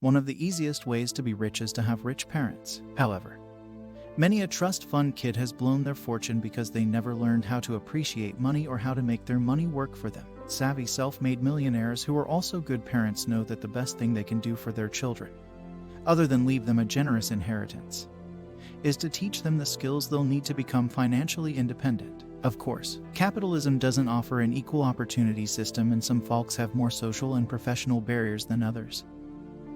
One of the easiest ways to be rich is to have rich parents. However, many a trust fund kid has blown their fortune because they never learned how to appreciate money or how to make their money work for them. Savvy self-made millionaires who are also good parents know that the best thing they can do for their children, other than leave them a generous inheritance, is to teach them the skills they'll need to become financially independent. Of course, capitalism doesn't offer an equal opportunity system, and some folks have more social and professional barriers than others.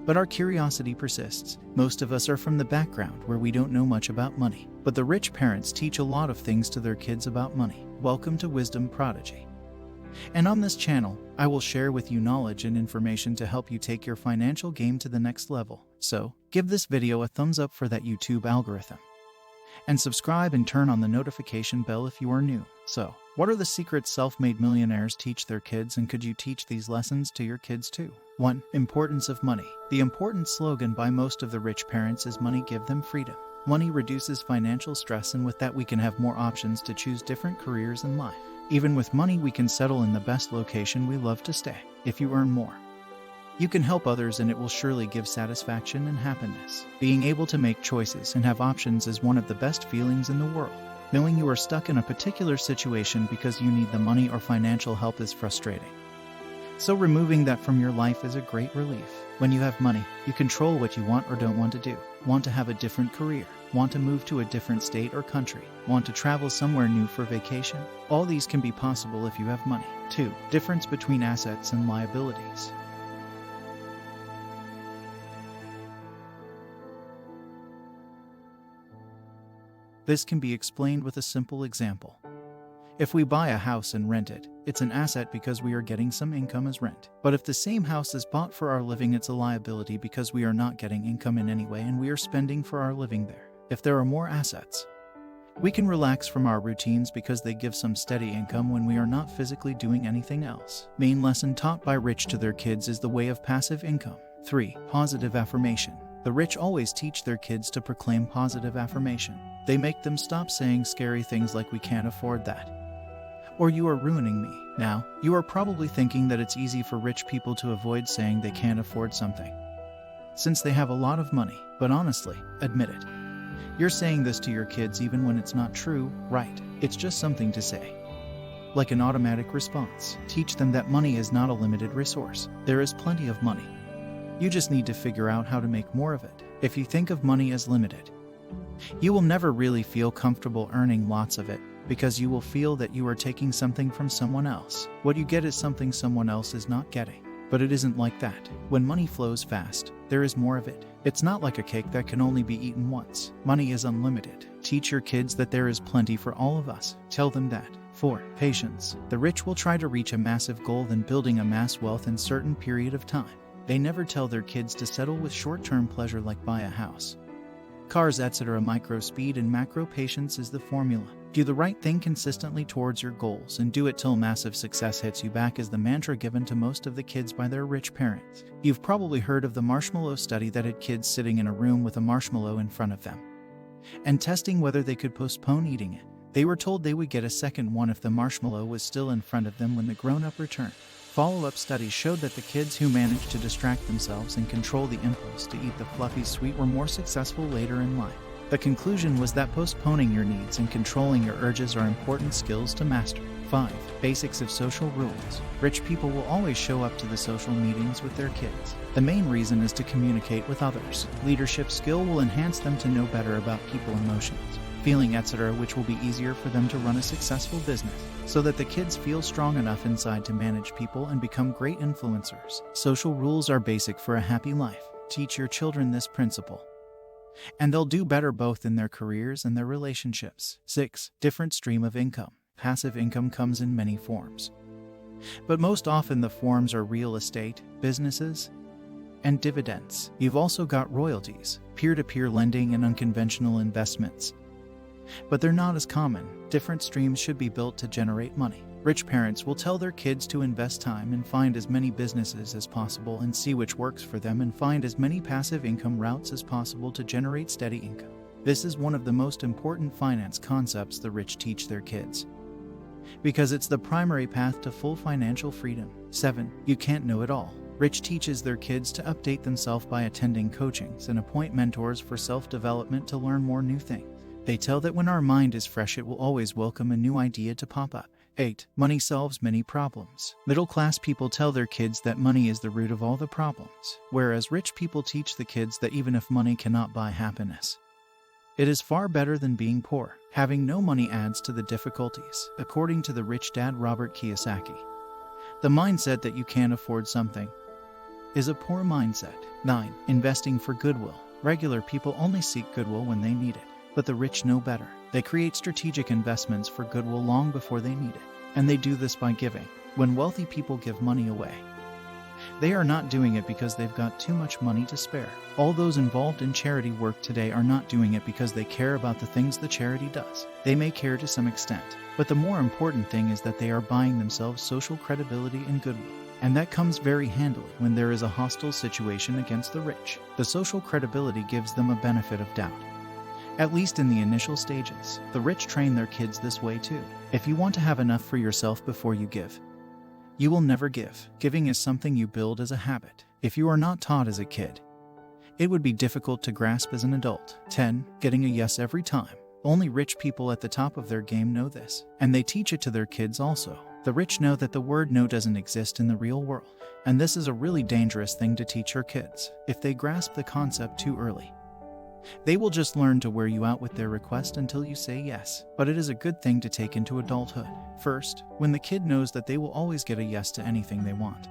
But our curiosity persists. Most of us are from the background where we don't know much about money, but the rich parents teach a lot of things to their kids about money. Welcome to Wisdom Prodigy. And on this channel, I will share with you knowledge and information to help you take your financial game to the next level. So, give this video a thumbs up for that YouTube algorithm. And subscribe and turn on the notification bell if you are new. So, what are the secrets self-made millionaires teach their kids, and could you teach these lessons to your kids too? 1. Importance of money. The important slogan by most of the rich parents is money give them freedom. Money reduces financial stress, and with that we can have more options to choose different careers in life. Even with money we can settle in the best location we love to stay. If you earn more, you can help others, and it will surely give satisfaction and happiness. Being able to make choices and have options is one of the best feelings in the world. Knowing you are stuck in a particular situation because you need the money or financial help is frustrating. So removing that from your life is a great relief. When you have money, you control what you want or don't want to do. Want to have a different career? Want to move to a different state or country? Want to travel somewhere new for vacation? All these can be possible if you have money. 2. Difference between assets and liabilities. This can be explained with a simple example. If we buy a house and rent it, it's an asset because we are getting some income as rent. But if the same house is bought for our living, it's a liability because we are not getting income in any way and we are spending for our living there. If there are more assets, we can relax from our routines because they give some steady income when we are not physically doing anything else. Main lesson taught by rich to their kids is the way of passive income. 3. Positive affirmation. The rich always teach their kids to proclaim positive affirmation. They make them stop saying scary things like "we can't afford that," or "you are ruining me." Now, you are probably thinking that it's easy for rich people to avoid saying they can't afford something, since they have a lot of money. But honestly, admit it. You're saying this to your kids even when it's not true, right? It's just something to say, like an automatic response. Teach them that money is not a limited resource. There is plenty of money. You just need to figure out how to make more of it. If you think of money as limited, you will never really feel comfortable earning lots of it, because you will feel that you are taking something from someone else. What you get is something someone else is not getting. But it isn't like that. When money flows fast, there is more of it. It's not like a cake that can only be eaten once. Money is unlimited. Teach your kids that there is plenty for all of us. Tell them that. 4. Patience. The rich will try to reach a massive goal, then building a mass wealth in a certain period of time. They never tell their kids to settle with short-term pleasure like buy a house, cars, etc. Micro speed and macro patience is the formula. Do the right thing consistently towards your goals and do it till massive success hits you back is the mantra given to most of the kids by their rich parents. You've probably heard of the marshmallow study that had kids sitting in a room with a marshmallow in front of them and testing whether they could postpone eating it. They were told they would get a second one if the marshmallow was still in front of them when the grown-up returned. Follow-up studies showed that the kids who managed to distract themselves and control the impulse to eat the fluffy sweet were more successful later in life. The conclusion was that postponing your needs and controlling your urges are important skills to master. 5. Basics of social rules. Rich people will always show up to the social meetings with their kids. The main reason is to communicate with others. Leadership skill will enhance them to know better about people, emotions, feeling, etc., which will be easier for them to run a successful business, so that the kids feel strong enough inside to manage people and become great influencers. Social rules are basic for a happy life. Teach your children this principle, and they'll do better both in their careers and their relationships. 6. Different stream of income. Passive income comes in many forms, but most often the forms are real estate, businesses, and dividends. You've also got royalties, peer-to-peer lending, and unconventional investments, but they're not as common. Different streams should be built to generate money. Rich parents will tell their kids to invest time and find as many businesses as possible and see which works for them, and find as many passive income routes as possible to generate steady income. This is one of the most important finance concepts the rich teach their kids, because it's the primary path to full financial freedom. 7. You can't know it all. Rich teaches their kids to update themselves by attending coachings and appoint mentors for self-development to learn more new things. They tell that when our mind is fresh, it will always welcome a new idea to pop up. 8. Money solves many problems. Middle-class people tell their kids that money is the root of all the problems, whereas rich people teach the kids that even if money cannot buy happiness, it is far better than being poor. Having no money adds to the difficulties, according to the rich dad Robert Kiyosaki. The mindset that you can't afford something is a poor mindset. 9. Investing for goodwill. Regular people only seek goodwill when they need it, but the rich know better. They create strategic investments for goodwill long before they need it, and they do this by giving. When wealthy people give money away, they are not doing it because they've got too much money to spare. All those involved in charity work today are not doing it because they care about the things the charity does. They may care to some extent, but the more important thing is that they are buying themselves social credibility and goodwill. And that comes very handily when there is a hostile situation against the rich. The social credibility gives them a benefit of doubt, at least in the initial stages. The rich train their kids this way too. If you want to have enough for yourself before you give, you will never give. Giving is something you build as a habit. If you are not taught as a kid, it would be difficult to grasp as an adult. 10. Getting a yes every time. Only rich people at the top of their game know this, and they teach it to their kids also. The rich know that the word no doesn't exist in the real world, and this is a really dangerous thing to teach your kids. If they grasp the concept too early, they will just learn to wear you out with their request until you say yes. But it is a good thing to take into adulthood. First, when the kid knows that they will always get a yes to anything they want,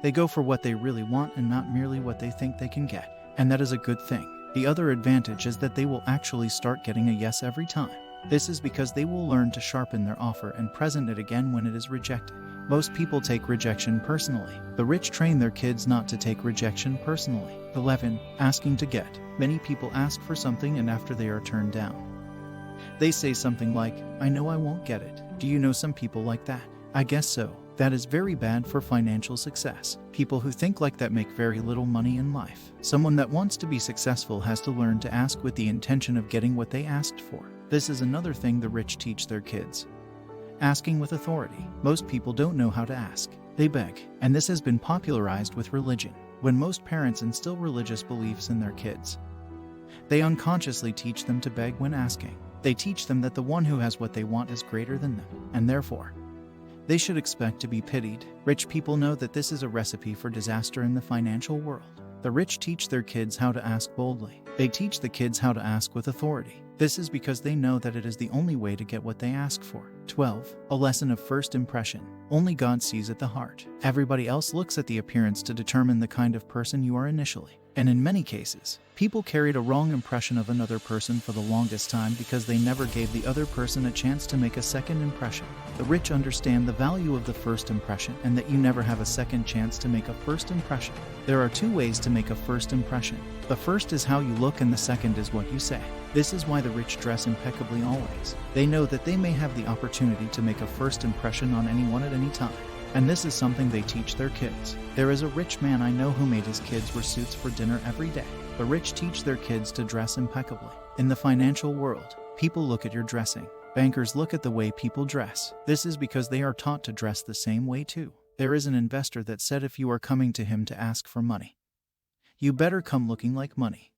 they go for what they really want and not merely what they think they can get. And that is a good thing. The other advantage is that they will actually start getting a yes every time. This is because they will learn to sharpen their offer and present it again when it is rejected. Most people take rejection personally. The rich train their kids not to take rejection personally. 11. Asking to get. Many people ask for something and after they are turned down, they say something like, "I know I won't get it." Do you know some people like that? I guess so. That is very bad for financial success. People who think like that make very little money in life. Someone that wants to be successful has to learn to ask with the intention of getting what they asked for. This is another thing the rich teach their kids. Asking with authority. Most people don't know how to ask. They beg. And this has been popularized with religion. When most parents instill religious beliefs in their kids, they unconsciously teach them to beg when asking. They teach them that the one who has what they want is greater than them, and therefore, they should expect to be pitied. Rich people know that this is a recipe for disaster in the financial world. The rich teach their kids how to ask boldly. They teach the kids how to ask with authority. This is because they know that it is the only way to get what they ask for. 12. A lesson of first impression. Only God sees at the heart. Everybody else looks at the appearance to determine the kind of person you are initially. And in many cases, people carried a wrong impression of another person for the longest time because they never gave the other person a chance to make a second impression. The rich understand the value of the first impression and that you never have a second chance to make a first impression. There are two ways to make a first impression. The first is how you look and the second is what you say. This is why the rich dress impeccably always. They know that they may have the opportunity to make a first impression on anyone at any time. And this is something they teach their kids. There is a rich man I know who made his kids wear suits for dinner every day. The rich teach their kids to dress impeccably. In the financial world, people look at your dressing. Bankers look at the way people dress. This is because they are taught to dress the same way too. There is an investor that said if you are coming to him to ask for money, you better come looking like money.